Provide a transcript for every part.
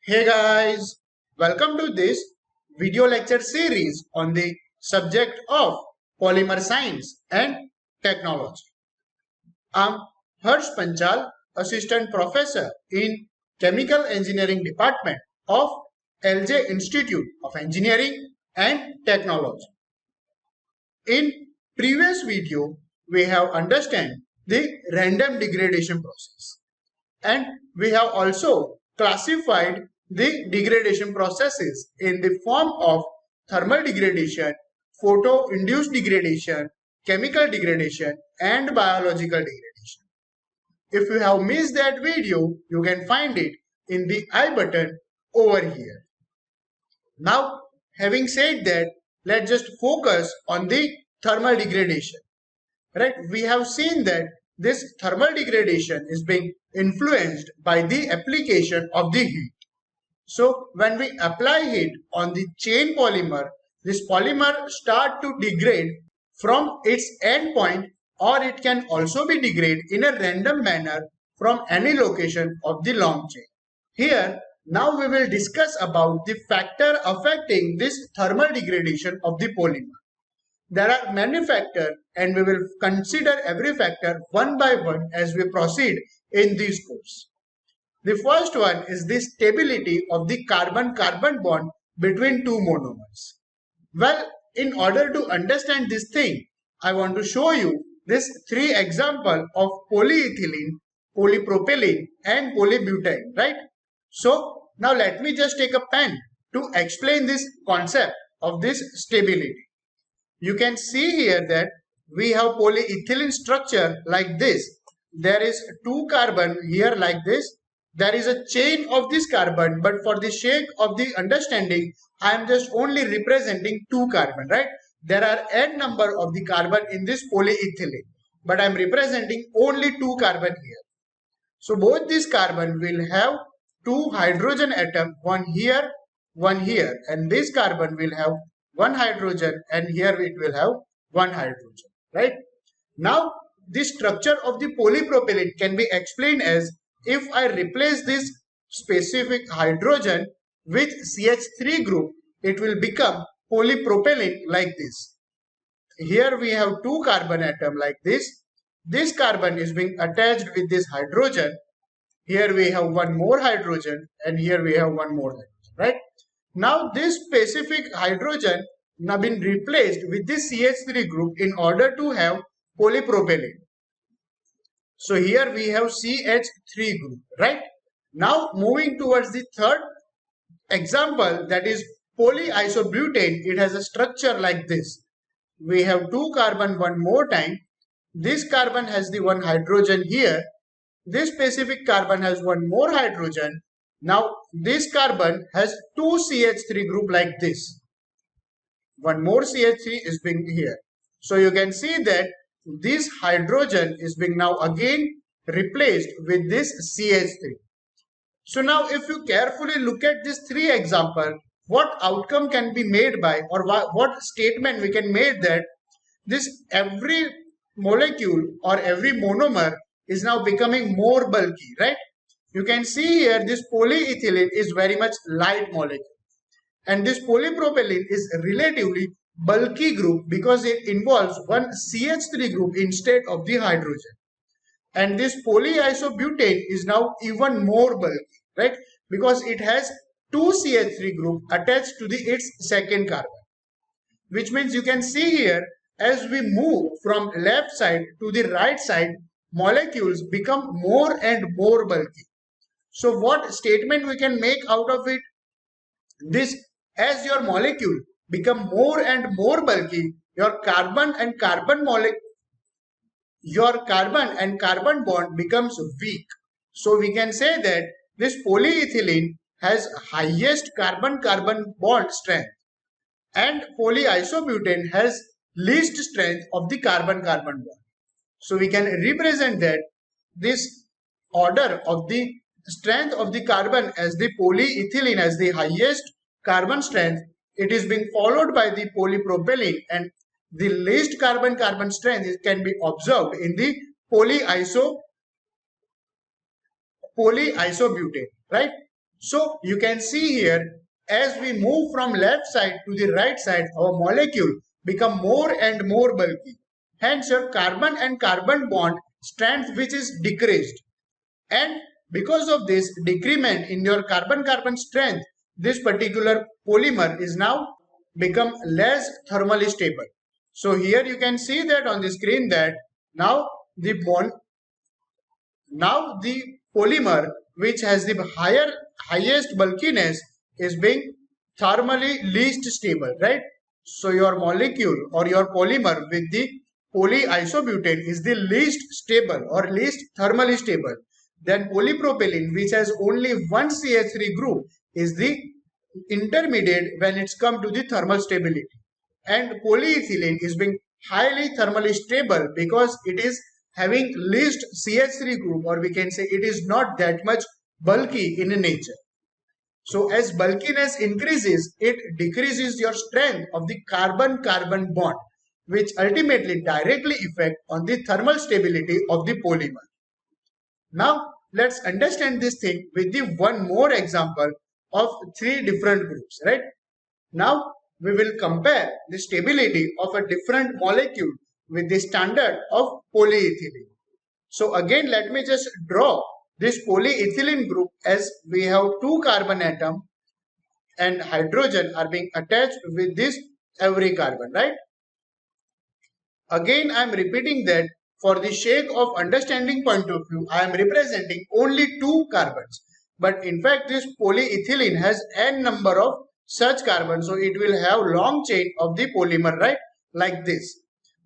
Hey guys, welcome to this video lecture series on the subject of polymer science and technology. I'm Harsh Panchal, Assistant Professor in Chemical Engineering Department of LJ Institute of Engineering and Technology. In previous video, we have understand the random degradation process, and we have also classified the degradation processes in the form of thermal degradation, photo-induced degradation, chemical degradation, and biological degradation. If you have missed that video, you can find it in the I button over here. Now, having said that, let's just focus on the thermal degradation. Right? We have seen that this thermal degradation is being influenced by the application of the heat. So when we apply heat on the chain polymer, this polymer start to degrade from its end point, or it can also be degraded in a random manner from any location of the long chain. Here, now we will discuss about the factor affecting this thermal degradation of the polymer. There are many factors and we will consider every factor one by one as we proceed in this course. The first one is the stability of the carbon-carbon bond between two monomers. Well, in order to understand this thing, I want to show you this three examples of polyethylene, polypropylene and polybutane, right? So now let me just take a pen to explain this concept of this stability. You can see here that we have polyethylene structure like this. There is two carbon here like this. There is a chain of this carbon, but for the sake of the understanding, I am just only representing two carbon, right? There are n number of the carbon in this polyethylene, but I am representing only two carbon here. So both these carbon will have two hydrogen atom, one here, and this carbon will have one hydrogen, and here it will have one hydrogen, right? Now, this structure of the polypropylene can be explained as if I replace this specific hydrogen with CH3 group, it will become polypropylene like this. Here we have two carbon atom like this. This carbon is being attached with this hydrogen. Here we have one more hydrogen, and here we have one more hydrogen, right? Now this specific hydrogen now been replaced with this CH3 group in order to have polypropylene. So here we have CH3 group, right? Now moving towards the third example, that is polyisobutane. It has a structure like this. We have two carbon one more time. This carbon has the one hydrogen here. This specific carbon has one more hydrogen. Now this carbon has two CH3 group like this. One more CH3 is being here. So you can see that this hydrogen is being now again replaced with this CH3. So now if you carefully look at these three examples, what outcome can be made by, or what statement we can make that this every molecule or every monomer is now becoming more bulky, right? You can see here this polyethylene is very much light molecule, and this polypropylene is relatively bulky group because it involves one CH3 group instead of the hydrogen. And this polyisobutane is now even more bulky, right? Because it has two CH3 group attached to its second carbon. Which means you can see here, as we move from left side to the right side, molecules become more and more bulky. So what statement we can make out of it? This, as your molecule become more and more bulky, your carbon and carbon bond becomes weak. So we can say that this polyethylene has highest carbon-carbon bond strength, and polyisobutane has least strength of the carbon-carbon bond. So we can represent that this order of the strength of the carbon as the polyethylene has the highest carbon strength, it is being followed by the polypropylene, and the least carbon-carbon strength can be observed in the polyisobutane, right? So you can see here, as we move from left side to the right side, our molecule become more and more bulky. Hence your carbon and carbon bond strength which is decreased. And because of this decrement in your carbon-carbon strength, this particular polymer is now become less thermally stable. So here you can see that on the screen that now the bond, now the polymer which has the highest bulkiness is being thermally least stable, right? So your molecule or your polymer with the polyisobutane is the least stable or least thermally stable. Then polypropylene, which has only one CH3 group, is the intermediate when it's come to the thermal stability. And polyethylene is being highly thermally stable because it is having least CH3 group, or we can say it is not that much bulky in nature. So as bulkiness increases, it decreases your strength of the carbon-carbon bond, which ultimately directly affect on the thermal stability of the polymer. Now let's understand this thing with the one more example of three different groups, right? Now we will compare the stability of a different molecule with the standard of polyethylene. So again, let me just draw this polyethylene group as we have two carbon atom and hydrogen are being attached with this every carbon, right? Again, I am repeating that for the sake of understanding point of view, I am representing only two carbons. But in fact, this polyethylene has n number of such carbons, so it will have long chain of the polymer, right? Like this.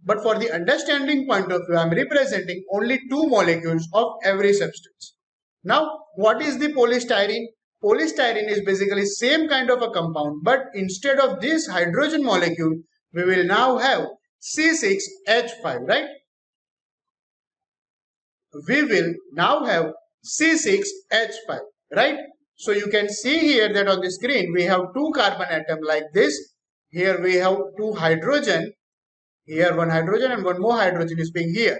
But for the understanding point of view, I am representing only two molecules of every substance. Now, what is the polystyrene? Polystyrene is basically same kind of a compound, but instead of this hydrogen molecule, we will now have C6H5, right? We will now have C6H5, right? So you can see here that on the screen we have two carbon atom like this. Here we have two hydrogen. Here one hydrogen and one more hydrogen is being here.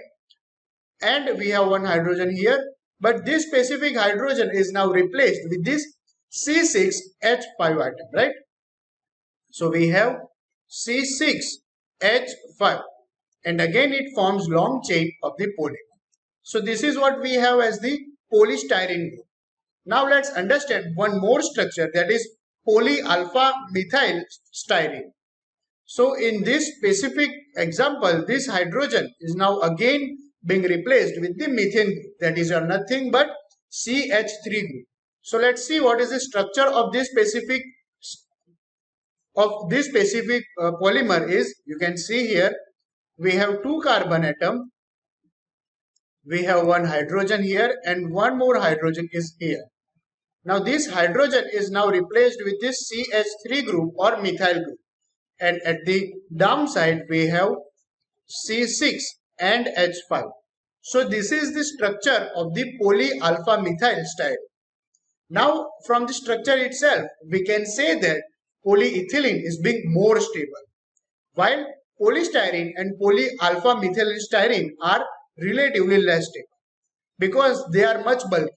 And we have one hydrogen here. But this specific hydrogen is now replaced with this C6H5 atom, right? So we have C6H5, and again it forms long chain of the polymer. So this is what we have as the polystyrene group. Now let's understand one more structure, that is polyalpha methyl styrene. So in this specific example, this hydrogen is now again being replaced with the methane group, that is nothing but CH3 group. So let's see what is the structure of this specific polymer is. You can see here we have two carbon atom, we have one hydrogen here and one more hydrogen is here. Now this hydrogen is now replaced with this CH3 group or methyl group, and at the downside we have C6 and H5. So this is the structure of the polyalpha methyl styrene. Now from the structure itself we can say that polyethylene is being more stable, while polystyrene and polyalpha methyl styrene are relatively less stable because they are much bulky.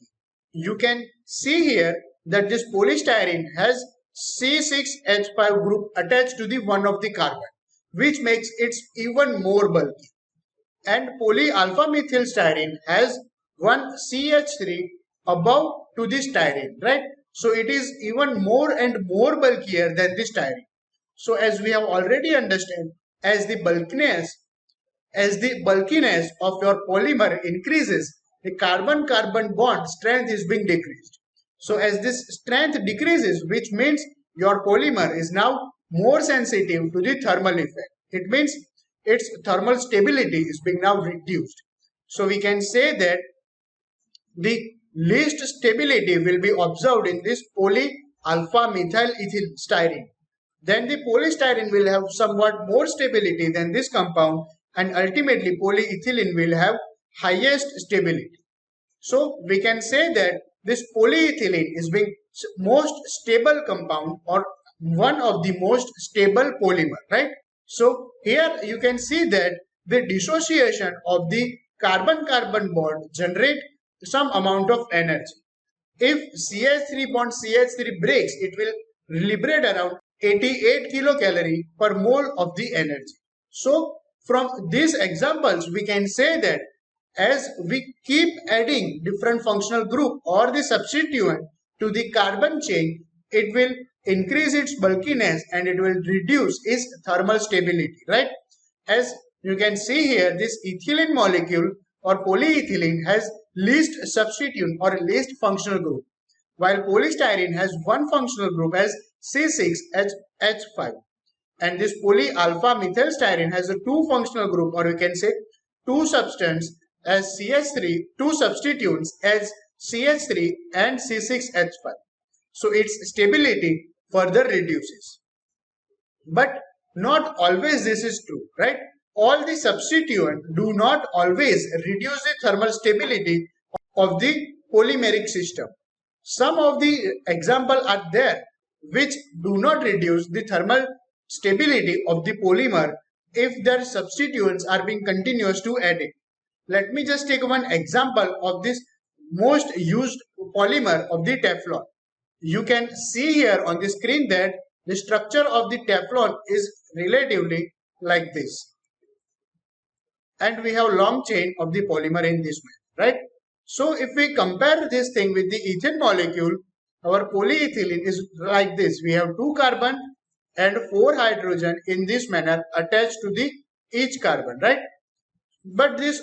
You can see here that this polystyrene has C6H5 group attached to the one of the carbon, which makes it even more bulky. And polyalpha methyl styrene has one CH3 above to the styrene, right? So it is even more and more bulkier than the styrene. So as we have already understood, as the bulkiness of your polymer increases, the carbon-carbon bond strength is being decreased. So as this strength decreases, which means your polymer is now more sensitive to the thermal effect. It means its thermal stability is being now reduced. So we can say that the least stability will be observed in this polyalpha methyl ethyl styrene. Then the polystyrene will have somewhat more stability than this compound, and ultimately polyethylene will have highest stability. So we can say that this polyethylene is being most stable compound or one of the most stable polymer, right? So here you can see that the dissociation of the carbon-carbon bond generate some amount of energy. If CH3 bond CH3 breaks, it will liberate around 88 kilocalorie per mole of the energy. So from these examples, we can say that as we keep adding different functional group or the substituent to the carbon chain, it will increase its bulkiness and it will reduce its thermal stability, right? As you can see here, this ethylene molecule or polyethylene has least substituent or least functional group, while polystyrene has one functional group as C6H5, and this polyalpha methylstyrene has a two functional group, or we can say two substance as CH3, two substituents as CH3 and C6H5. So its stability further reduces. But not always this is true, right? All the substituents do not always reduce the thermal stability of the polymeric system. Some of the examples are there which do not reduce the thermal stability of the polymer if their substituents are being continuous to added. Let me just take one example of this most used polymer of the Teflon. You can see here on the screen that the structure of the Teflon is relatively like this. And we have long chain of the polymer in this manner, right? So if we compare this thing with the ethane molecule, our polyethylene is like this. We have two carbon and four hydrogen in this manner attached to the each carbon, right? But this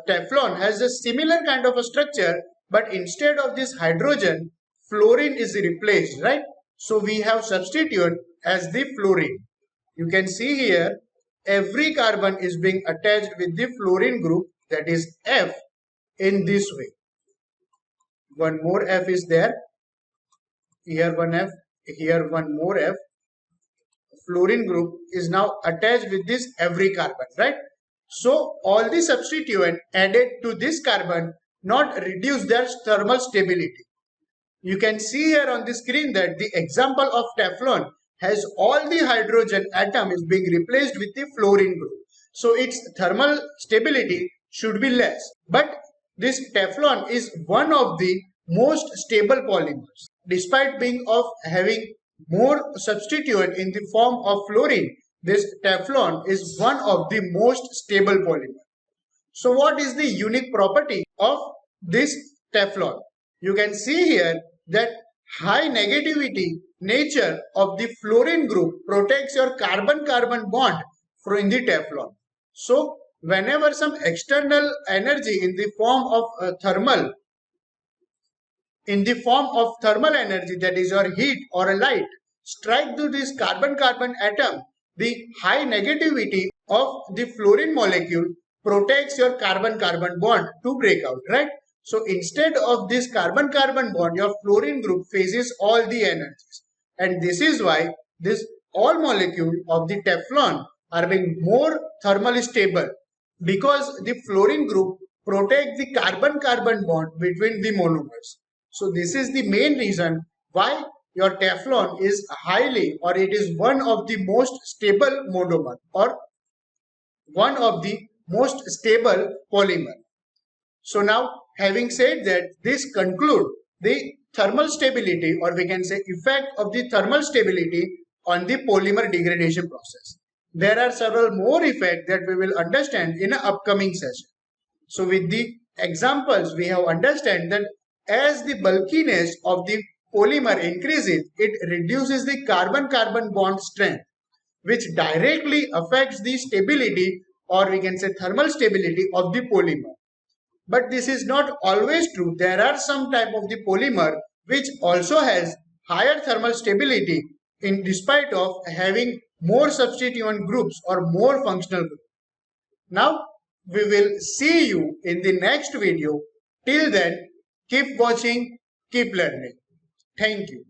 Teflon has a similar kind of a structure, but instead of this hydrogen, fluorine is replaced, right? So we have substitute as the fluorine. You can see here, every carbon is being attached with the fluorine group, that is F, in this way. One more F is there. Here one F, here one more F. Fluorine group is now attached with this every carbon, right? So all the substituent added to this carbon not reduce their thermal stability. You can see here on the screen that the example of Teflon has all the hydrogen atom is being replaced with the fluorine group. So its thermal stability should be less. But this Teflon is one of the most stable polymers. Despite being of having more substituent in the form of fluorine, this Teflon is one of the most stable polymer. So what is the unique property of this Teflon? You can see here that high negativity nature of the fluorine group protects your carbon-carbon bond from the Teflon. So whenever some external energy in the form of thermal energy, that is your heat or a light, strike to this carbon-carbon atom, the high negativity of the fluorine molecule protects your carbon-carbon bond to break out, right? So instead of this carbon-carbon bond, your fluorine group faces all the energies. And this is why this all molecule of the Teflon are being more thermally stable, because the fluorine group protects the carbon-carbon bond between the monomers. So this is the main reason why your Teflon is highly, or it is one of the most stable monomer or one of the most stable polymer. So now, having said that, this conclude the thermal stability, or we can say effect of the thermal stability on the polymer degradation process. There are several more effects that we will understand in an upcoming session. So with the examples, we have understand that as the bulkiness of the polymer increases, it reduces the carbon-carbon bond strength, which directly affects the stability, or we can say thermal stability of the polymer. But this is not always true. There are some type of the polymer which also has higher thermal stability in despite of having more substituent groups or more functional groups. Now we will see you in the next video. Till then, keep watching, keep learning. Thank you.